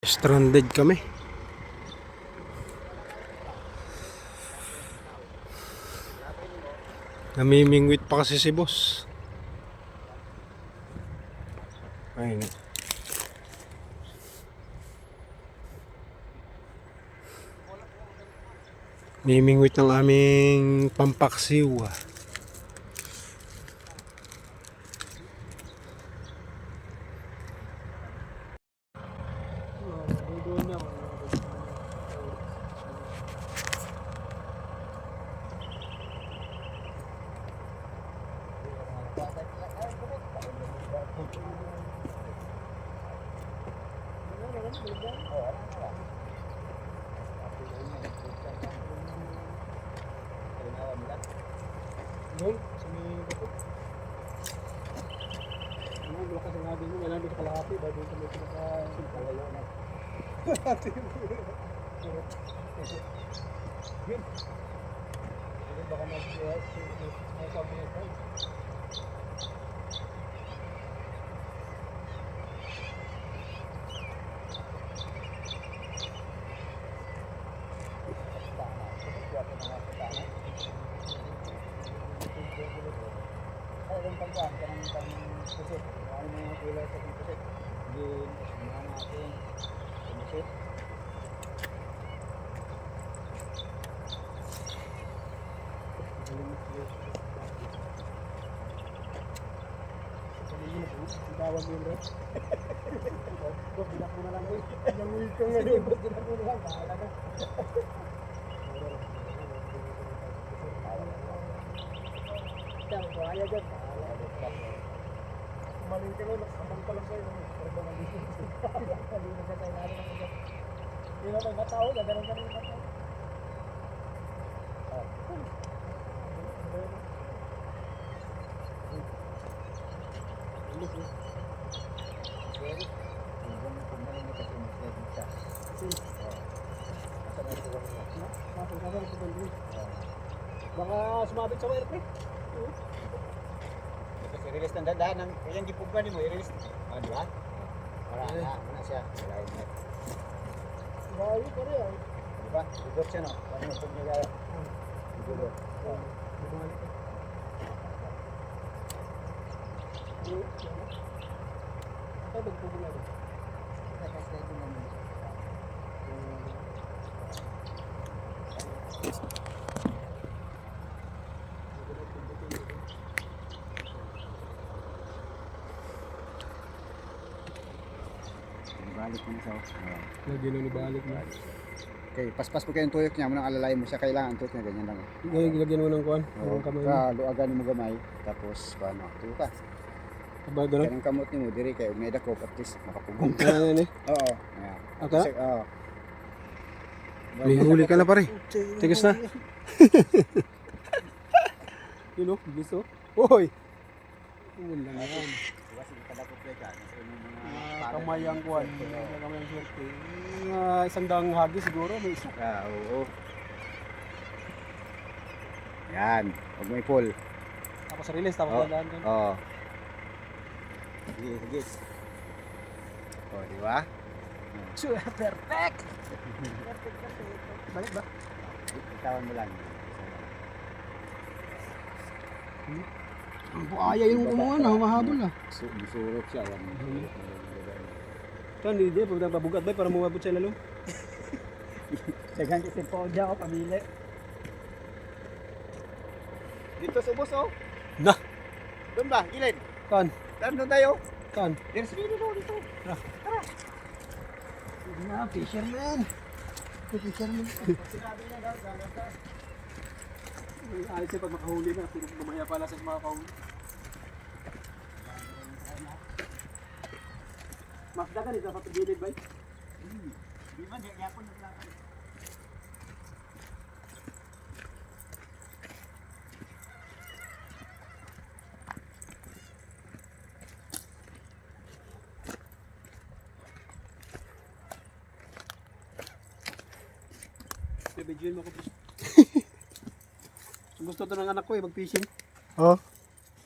Stranded kami. Namimingwit pa kasi si boss. Ayun. Namimingwit ng aming pampaksiw. Doon, sa may bato. Ano, wala ka sinabi mo, wala dito kalahati, dahil doon sa may pinaka-wala na. Yun. Baka mag-yes, masabi na tayo. Ang pagkaan ka ng pusit. Ano mga kulay sa pusit? Green, kasama natin. Pusit. Tawag yun bro. Bro, binak mo na lang bro. Yung will ko nga yun. Binak mo na lang. Bahala na. Siyang buhaya dyan. Maling ka lang, nakasabang pa lang sa'yo. Pero nandito. Nandito sa tayo natin ang ugat. Hindi na may matao, gaganon ka na yung matao. Ilis eh. Sorry. Hanggang kumain na kasi mag-slide siya. Kasi, masama ito lang niya. Masama ito lang niya. Baka sumabit sa wire, pre. I-release ng dadaan ng ilang gipugman mo, i-release. Ah, di ba? Para na siya. Lain na. Lain pa rin. Di ba? Ibot siya no? Paano mo pag niya gaya? Ibot. Ibalik ka. Ito, magpugula rin. Kakasya ito naman. Balik mo na siya. Lagi na nibalik mo. Okay, paspas po kayong tuyok niya. Munang alalay mo siya. Kailangan tuyok niya. Ganyan lang. Lagyan mo ng kuhan. Oo. Luagan mo gamay. Tapos, paano? Tuyo ka. Aba, gano'n? Kaya ng kamot ni mo. Diri kayo. May dako. At least makapugong ka. Ano yan eh? Oo. Aka? Oo. May huli ka na pare. Tigas na. Yun o, gusto. Uy! Yun lang yan. Kamay ang kuhan. Kamay ang swerte. Isang daang hagi siguro. May isa. Oo. Yan. Huwag may pull. Tapos release. Tapos dadaan ka. Oo. Sige, sige. O, di ba? Sure, perfect! Perfect kasi ito. Balik ba? Itawan mo lang. Ang buaya yung kumuha na. Humahabol na. Surot siya. Ito, hindi. Pag nagpabugat ba para mumabot siya lalo? Dagan kasi po dyan ako pamili. Dito sa ubos oh. Na! Doon ba? Gilid? Kan? Saan doon tayo? Kan? There's video doon dito. Tara. Tara. Sige na, fisherman. Fisherman. Sinabi na daw, dagat ka. Ayos siya pag makahuli na. Pero mamaya pala sa makahuli. Mas dagan ito dapat gilid ba? Di ba? Di ako naglakad. Bibidyoin mo ko. Gusto to ng anak ko eh, mag-fishing. Oh.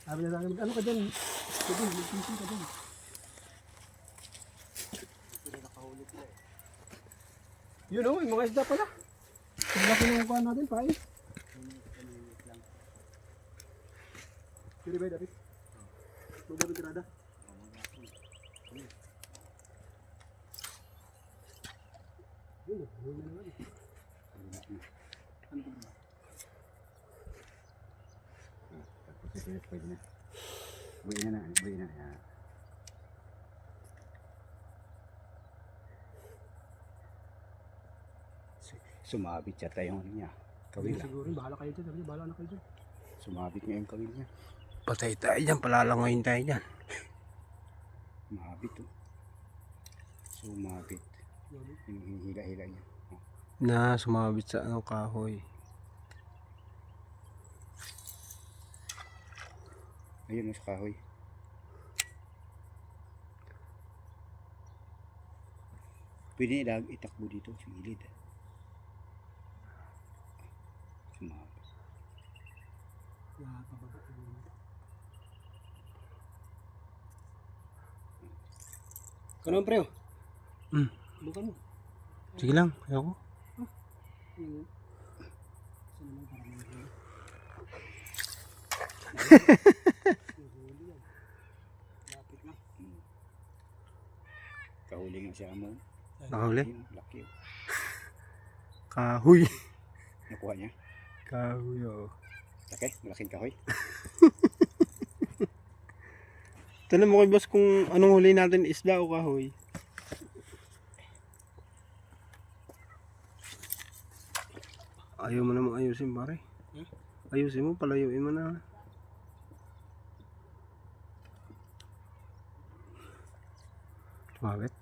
Sabi na sa akin, ano ka dyan? Mag-fishing ka dyan. Hindi nakahuli. Yun o, yung mga isda pala. Ang laki ng kuha natin, pain. Pwede ba yung David? Magdabit tirada. Yun, yun na naman. Ano ba? Pwede na. Buhay na. Yan. Sumabit yata yung ano niya. Kawil. Siguro, bahala kayo dyan. Sabi niya, bahala na kayo dyan. Sumabit nga yung kawil niya. Patay tayo dyan, palalangoyin tayo dyan. Sumabit oh. Sumabit. Yung hinihila-hila niya. Oh. Na sumabit sa ano, kahoy. Ayun sa kahoy. Pwede itakbo dito sa gilid. Sumabit. Kanong preo? Hmm. Bukan mo. Sige lang, ayoko. Kahuli nga siya mo. Nakahuli? Ayun, laki oh. Kahoy. Nakuha niya. Kahoy, oh. Laki, malaking kahoy. Tanong mo kay boss kung anong huli natin, isda o kahoy. Ayaw mo namang ayusin, pare. Ayusin mo, palayuin mo na. Sumabit.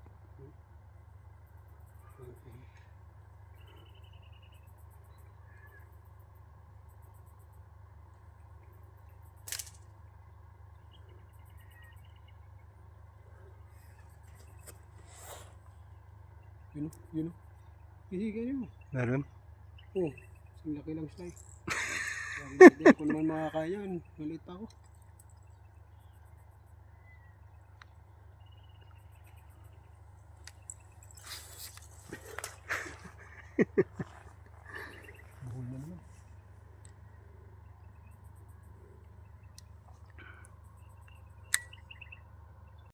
Yun o. Hindi ganyan. Meron? Oo. Ang laki lang sila eh. Hindi ko naman makakaya. Maliit pa ako.